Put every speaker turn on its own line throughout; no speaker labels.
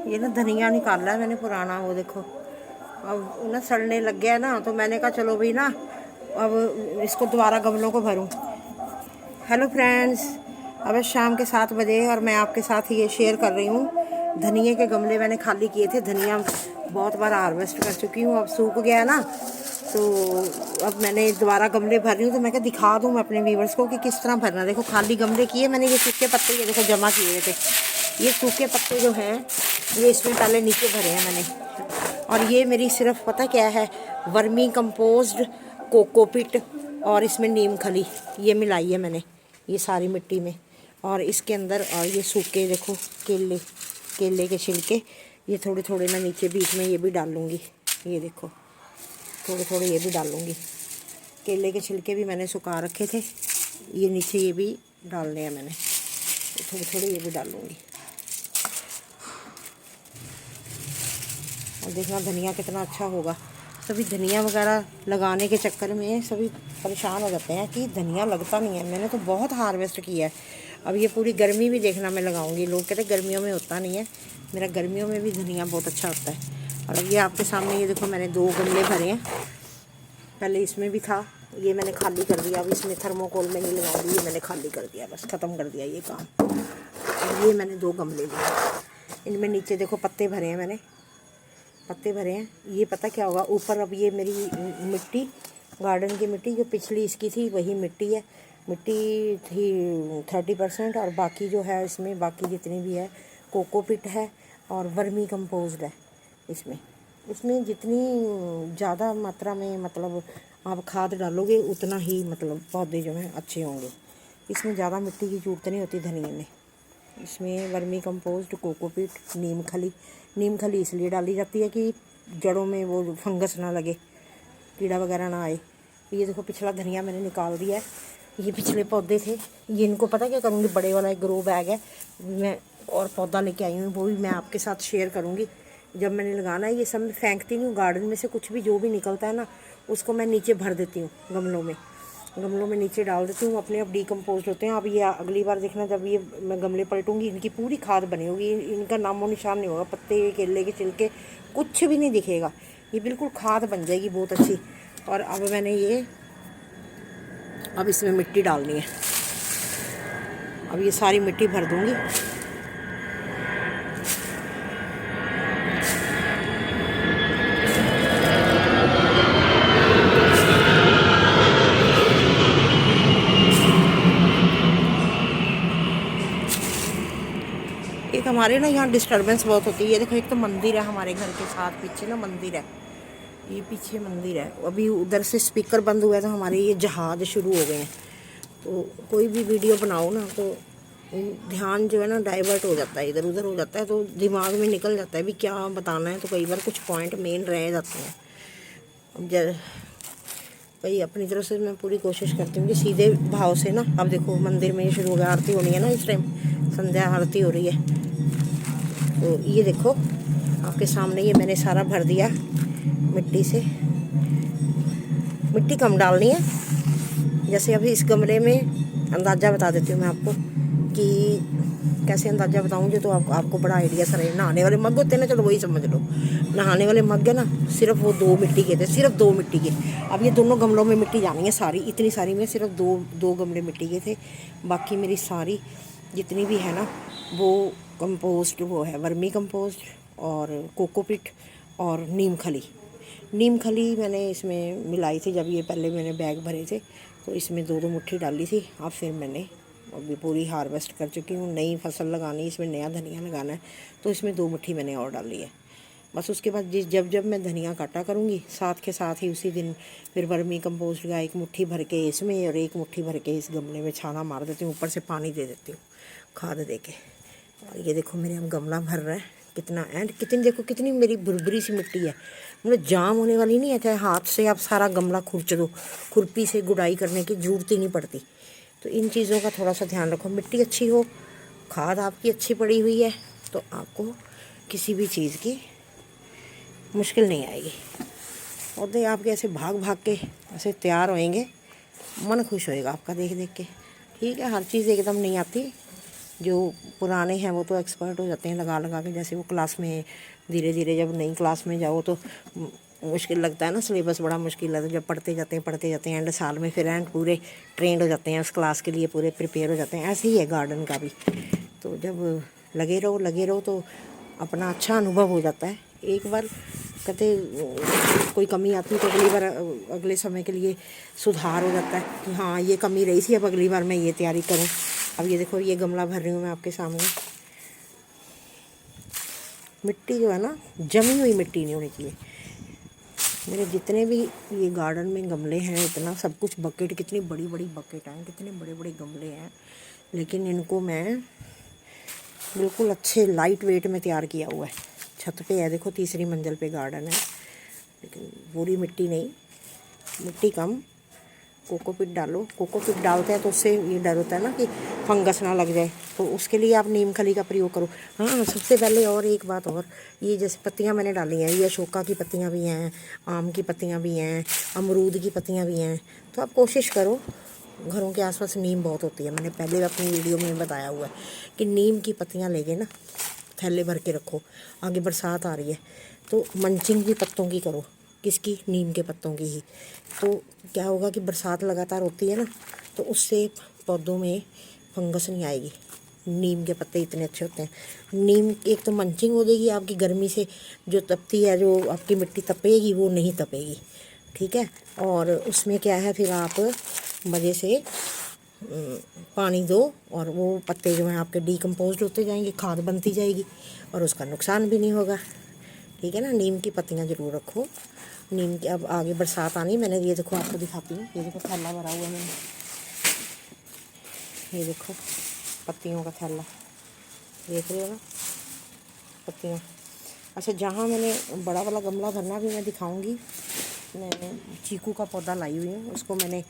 ये ना धनिया निकाला है मैंने पुराना, वो देखो अब ना सड़ने लग गया ना, तो मैंने कहा चलो भाई ना अब इसको दोबारा गमलों को भरूं। हेलो फ्रेंड्स, अब शाम के 7 बजे और मैं आपके साथ ये शेयर कर रही हूँ। धनिए के गमले मैंने खाली किए थे, धनिया बहुत बार हार्वेस्ट कर चुकी हूँ, अब सूख गया ना, तो अब मैंने दोबारा गमले भर रही हूँ। तो मैं क्या दिखा दूँ मैं अपने व्यूवर्स को कि किस तरह भरना। देखो खाली गमले किए मैंने, ये सूखे पत्ते ये देखो जमा किए हुए थे। ये सूखे पत्ते जो हैं ये इसमें पहले नीचे भरे हैं मैंने। और ये मेरी सिर्फ पता क्या है, वर्मी कंपोज्ड कोकोपीट और इसमें नीम खली ये मिलाई है मैंने ये सारी मिट्टी में। और इसके अंदर और ये सूखे देखो केले के छिलके, ये थोड़े थोड़े मैं नीचे बीच में ये भी डाल लूँगी। ये देखो थोड़े थोड़े ये भी डालूँगी। केले के छिलके भी मैंने सुखा रखे थे, ये नीचे ये भी डालने हैं मैंने, थोड़े थोड़े ये भी डालूँगी। और देखना धनिया कितना अच्छा होगा। सभी धनिया वगैरह लगाने के चक्कर में सभी परेशान हो जाते हैं कि धनिया लगता नहीं है। मैंने तो बहुत हार्वेस्ट किया है। अब ये पूरी गर्मी भी देखना मैं लगाऊंगी। लोग कहते गर्मियों में होता नहीं है, मेरा गर्मियों में भी धनिया बहुत अच्छा होता है। और अब ये आपके सामने ये देखो मैंने 2 गमले भरे हैं। पहले इसमें भी था, ये मैंने खाली कर दिया। अब इसमें थर्मोकोल में नहीं लगाऊंगी, ये मैंने खाली कर दिया, बस ख़त्म कर दिया ये काम। और ये मैंने 2 गमले लिए, इनमें नीचे देखो पत्ते भरे हैं मैंने, पत्ते भरे हैं। ये पता क्या होगा ऊपर, अब ये मेरी मिट्टी गार्डन की मिट्टी जो पिछली इसकी थी वही मिट्टी है। मिट्टी थी 30% और बाकी जो है इसमें बाकी जितनी भी है कोकोपीट है और वर्मी कंपोज्ड है। इसमें जितनी ज़्यादा मात्रा में मतलब आप खाद डालोगे उतना ही मतलब पौधे जो हैं अच्छे होंगे। इसमें ज़्यादा मिट्टी की ज़रूरत नहीं होती धनिए में। इसमें वर्मी कंपोस्ट, कोकोपीट, नीम खली इसलिए डाली जाती है कि जड़ों में वो फंगस ना लगे, कीड़ा वगैरह ना आए। ये देखो पिछला धनिया मैंने निकाल दिया है, ये पिछले पौधे थे। ये इनको पता क्या करूँगी, बड़े वाला एक ग्रो बैग है मैं और पौधा लेके आई हूँ, वो भी मैं आपके साथ शेयर करूँगी जब मैंने लगाना है। ये सब मैं फेंकती नहीं हूँ, गार्डन में से कुछ भी जो भी निकलता है ना उसको मैं नीचे भर देती हूँ गमलों में नीचे डाल देती हूँ, अपने आप डिकम्पोज होते हैं। अब ये अगली बार देखना जब ये मैं गमले पलटूंगी इनकी पूरी खाद बनी होगी, इनका नामो निशान नहीं होगा, पत्ते केले के छिलके कुछ भी नहीं दिखेगा, ये बिल्कुल खाद बन जाएगी बहुत अच्छी। और अब मैंने अब इसमें मिट्टी डालनी है, अब ये सारी मिट्टी भर दूँगी। एक हमारे ना यहाँ डिस्टर्बेंस बहुत होती है। ये देखो एक तो मंदिर है हमारे घर के साथ, पीछे ना मंदिर है, ये पीछे मंदिर है। अभी उधर से स्पीकर बंद हुआ है तो हमारे ये जहाज शुरू हो गए हैं। तो कोई भी वीडियो बनाओ ना तो ध्यान जो है ना डाइवर्ट हो जाता है, इधर उधर हो जाता है, तो दिमाग में निकल जाता है भी क्या बताना है। तो कई बार कुछ पॉइंट मेन रह जाते हैं। अब भाई अपनी तरफ से मैं पूरी कोशिश करती हूँ कि सीधे भाव से ना, अब देखो मंदिर में ये शुरू हो गया, आरती होनी है ना इस टाइम, संध्या आरती हो रही है। तो ये देखो आपके सामने ये मैंने सारा भर दिया मिट्टी से। मिट्टी कम डालनी है, जैसे अभी इस गमले में अंदाज़ा बता देती हूँ मैं आपको कि कैसे अंदाज़ा बताऊँ जो तो आपको बड़ा आइडिया सा रहे। नहाने वाले मग होते हैं ना, चलो वही समझ लो, नहाने वाले मग है ना, सिर्फ वो 2 मिट्टी के थे, सिर्फ 2 मिट्टी के। अब ये दोनों गमलों में मिट्टी जानी है सारी, इतनी सारी में सिर्फ दो गमले मिट्टी के थे। बाकी मेरी सारी जितनी भी है ना वो कंपोस्ट, वो है वर्मी कंपोस्ट और कोकोपीट और नीम खली मैंने इसमें मिलाई थी जब ये पहले मैंने बैग भरे थे, तो इसमें 2 मुट्ठी डाली थी। अब फिर मैंने अभी पूरी हार्वेस्ट कर चुकी हूँ, नई फसल लगानी, इसमें नया धनिया लगाना है, तो इसमें 2 मुट्ठी मैंने और डाली है। बस उसके बाद जब मैं धनिया काटा करूँगी साथ के साथ ही उसी दिन फिर वर्मी कंपोस्ट का 1 मुट्ठी भर के इसमें और 1 मुट्ठी भर के इस गमले में छाना मार देती हूँ, ऊपर से पानी दे देती हूँ खाद दे के। और ये देखो मेरे हम गमला भर रहे हैं कितना, एंड कितनी देखो कितनी मेरी बुरबुरी सी मिट्टी है, मतलब जाम होने वाली नहीं है। चाहे हाथ से आप सारा गमला खुरच दो, खुरपी से गुड़ाई करने की ज़रूरत ही नहीं पड़ती। तो इन चीज़ों का थोड़ा सा ध्यान रखो, मिट्टी अच्छी हो, खाद आपकी अच्छी पड़ी हुई है, तो आपको किसी भी चीज़ की मुश्किल नहीं आएगी। पौधे आपके ऐसे भाग भाग के ऐसे तैयार होएंगे, मन खुश होएगा आपका देख देख के। ठीक है, हर चीज़ एकदम नहीं आती। जो पुराने हैं वो तो एक्सपर्ट हो जाते हैं लगा लगा के। जैसे वो क्लास में धीरे धीरे जब नई क्लास में जाओ तो मुश्किल लगता है ना, सिलेबस बड़ा मुश्किल लगता है। जब पढ़ते जाते हैं एंड साल में फिर एंड पूरे ट्रेंड हो जाते हैं उस क्लास के लिए, पूरे प्रिपेयर हो जाते हैं। ऐसे ही है गार्डन का भी। तो जब लगे रहो तो अपना अच्छा अनुभव हो जाता है। एक बार कहते कोई कमी आती है तो अगली बार अगले समय के लिए सुधार हो जाता है कि हाँ ये कमी रही थी, अब अगली बार मैं ये तैयारी करूँ। अब ये देखो, ये गमला भर रही हूँ मैं आपके सामने। मिट्टी जो है ना, जमी हुई मिट्टी नहीं होनी चाहिए। मेरे जितने भी ये गार्डन में गमले हैं, इतना सब कुछ बकेट, कितनी बड़ी बड़ी बकेट हैं, कितने बड़े बड़े गमले हैं, लेकिन इनको मैं बिल्कुल अच्छे लाइट वेट में तैयार किया हुआ है। छत पे है, देखो तीसरी मंजिल पे गार्डन है, लेकिन पूरी मिट्टी नहीं, मिट्टी कम। कोकोपीट डालो, कोकोपीट डालते हैं तो उससे ये डर होता है ना कि फंगस ना लग जाए, तो उसके लिए आप नीम खली का प्रयोग करो। हाँ, सबसे पहले और एक बात और, ये जैसे पत्तियाँ मैंने डाली हैं, ये अशोका की पत्तियाँ भी हैं, आम की पत्तियाँ भी हैं, अमरूद की पत्तियाँ भी हैं। तो आप कोशिश करो, घरों के आसपास नीम बहुत होती है। मैंने पहले अपनी वीडियो में बताया हुआ है कि नीम की पत्तियाँ लेके ना थैले भर के रखो। आगे बरसात आ रही है तो मंचिंग भी पत्तों की करो। किसकी? नीम के पत्तों की ही। तो क्या होगा कि बरसात लगातार होती है ना, तो उससे पौधों में फंगस नहीं आएगी। नीम के पत्ते इतने अच्छे होते हैं। नीम एक तो मंचिंग हो जाएगी आपकी, गर्मी से जो तपती है, जो आपकी मिट्टी तपेगी वो नहीं तपेगी, ठीक है। और उसमें क्या है, फिर आप मज़े से पानी दो और वो पत्ते जो हैं आपके डीकम्पोज होते जाएंगे, खाद बनती जाएगी और उसका नुकसान भी नहीं होगा, ठीक है ना। नीम की पत्तियाँ ज़रूर रखो। नीम की अब आगे बरसात आनी, मैंने ये देखो आपको दिखाती हूँ, ये देखो थैला भरा हुआ है मैंने, ये देखो पत्तियों का थैला, देख रहे हो ना पत्तियाँ। अच्छा, जहाँ मैंने बड़ा वाला गमला भरना भी मैं दिखाऊंगी। मैं चीकू का पौधा लाई हुई हूँ, उसको मैंने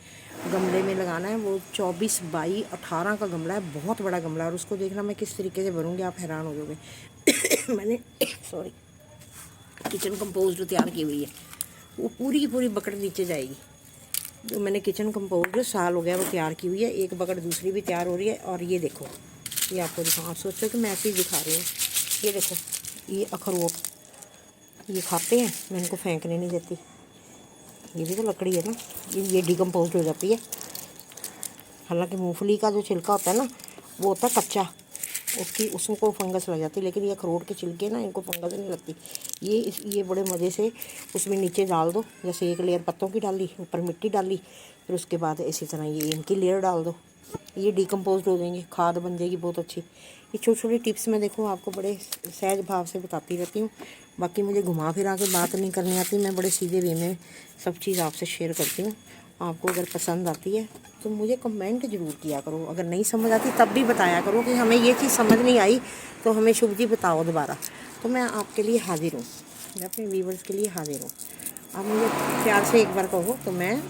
गमले में लगाना है। वो 24 बाई 18 का गमला है, बहुत बड़ा गमला है। और उसको देखना मैं किस तरीके से भरूँगी, आप हैरान हो जाओगे। मैंने सॉरी किचन कंपोस्ट तैयार की हुई है, वो पूरी की पूरी बकेट नीचे जाएगी। जो मैंने किचन कंपोस्ट साल हो गया वो तैयार की हुई है, एक बकेट दूसरी भी तैयार हो रही है। और ये देखो, ये आपको दिखाऊँ, आप सोचो कि मैं ऐसे ही दिखा रही हूँ। ये देखो, ये अखरोट, ये खाते हैं, मैं इनको फेंकने नहीं देती। ये भी तो लकड़ी है ना, ये डिकम्पोज हो जाती है। हालांकि मूंगफली का जो छिलका होता है ना, वो होता है कच्चा, उसको फंगस लग जाती है, लेकिन ये अखरोट के छिलके ना, इनको फंगस नहीं लगती। ये बड़े मज़े से उसमें नीचे डाल दो। जैसे एक लेयर पत्तों की डाली, ऊपर मिट्टी डाली, फिर उसके बाद इसी तरह ये इनकी लेयर डाल दो, ये डिकम्पोज हो जाएंगे, खाद बन जाएगी बहुत अच्छी। ये छोटी छोटी टिप्स मैं देखो आपको बड़े सहज भाव से बताती रहती हूँ। बाकी मुझे घुमा फिरा के बात नहीं करनी आती, मैं बड़े सीधे वे में सब चीज़ आपसे शेयर करती हूँ। आपको अगर पसंद आती है तो मुझे कमेंट ज़रूर किया करो, अगर नहीं समझ आती तब भी बताया करो कि हमें ये चीज़ समझ नहीं आई, तो हमें शुभ जी बताओ दोबारा। तो मैं आपके लिए हाजिर हूँ, मैं अपने व्यूवर्स के लिए हाजिर हूँ। आप मुझे प्यार से एक बार कहो तो मैं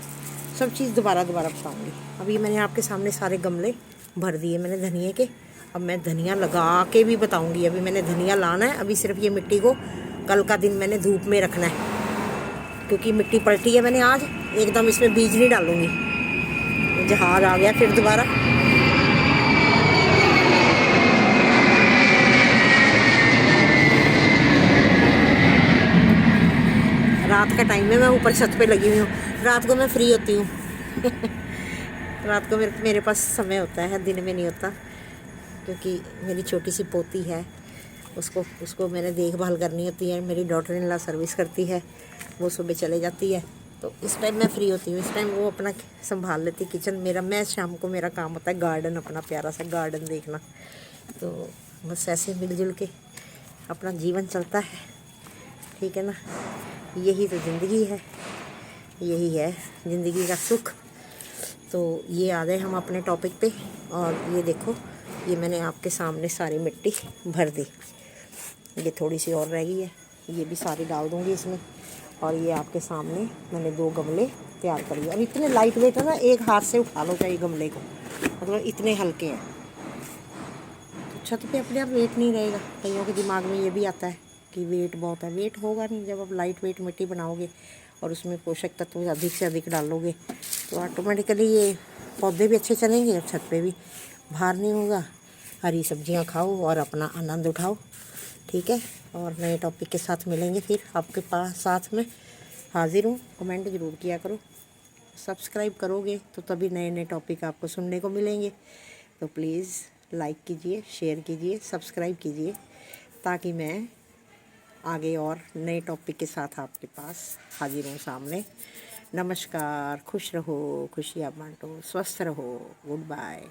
सब चीज़ दोबारा बताऊँगी। अभी मैंने आपके सामने सारे गमले भर दिए मैंने धनिए के। अब मैं धनिया लगा के भी बताऊँगी। अभी मैंने धनिया लाना है, अभी सिर्फ ये मिट्टी को कल का दिन मैंने धूप में रखना है, क्योंकि मिट्टी पलटी है मैंने आज, एकदम इसमें बीज नहीं डालूँगी। जहाज आ गया फिर दोबारा। रात का टाइम है, मैं ऊपर छत पे लगी हुई हूँ। रात को मैं फ्री होती हूँ। रात को मेरे पास समय होता है, दिन में नहीं होता, क्योंकि मेरी छोटी सी पोती है, उसको मैंने देखभाल करनी होती है। मेरी डॉटर इन लॉ सर्विस करती है, वो सुबह चले जाती है, तो इस टाइम मैं फ्री होती हूँ। इस टाइम वो अपना संभाल लेती किचन मेरा, मैं शाम को मेरा काम होता है गार्डन, अपना प्यारा सा गार्डन देखना। तो बस ऐसे मिलजुल के अपना जीवन चलता है, ठीक है ना। यही तो ज़िंदगी है, यही है ज़िंदगी का सुख। तो ये आ गए हम अपने टॉपिक पे। और ये देखो, ये मैंने आपके सामने सारी मिट्टी भर दी, ये थोड़ी सी और रह गई है, ये भी सारी डाल दूँगी इसमें। और ये आपके सामने मैंने 2 गमले तैयार कर लिए। अब इतने लाइट वेट है ना, एक हाथ से उठा लो चाहिए गमले को, मतलब इतने हल्के हैं। तो छत पे अपने आप वेट नहीं रहेगा। कईयों के दिमाग में ये भी आता है कि वेट बहुत है, वेट होगा नहीं। जब आप लाइट वेट मिट्टी बनाओगे और उसमें पोषक तत्व अधिक से अधिक डालोगे तो ऑटोमेटिकली ये पौधे भी अच्छे चलेंगे और छत पे भी भार नहीं होगा। हरी सब्जियां खाओ और अपना आनंद उठाओ, ठीक है। और नए टॉपिक के साथ मिलेंगे फिर आपके पास, साथ में हाजिर हूँ। कमेंट ज़रूर किया करो, सब्सक्राइब करोगे तो तभी नए नए टॉपिक आपको सुनने को मिलेंगे। तो प्लीज़ लाइक कीजिए, शेयर कीजिए, सब्सक्राइब कीजिए, ताकि मैं आगे और नए टॉपिक के साथ आपके पास हाजिर हूँ सामने। नमस्कार, खुश रहो, खुशियाँ बांटो, स्वस्थ रहो, गुड बाय।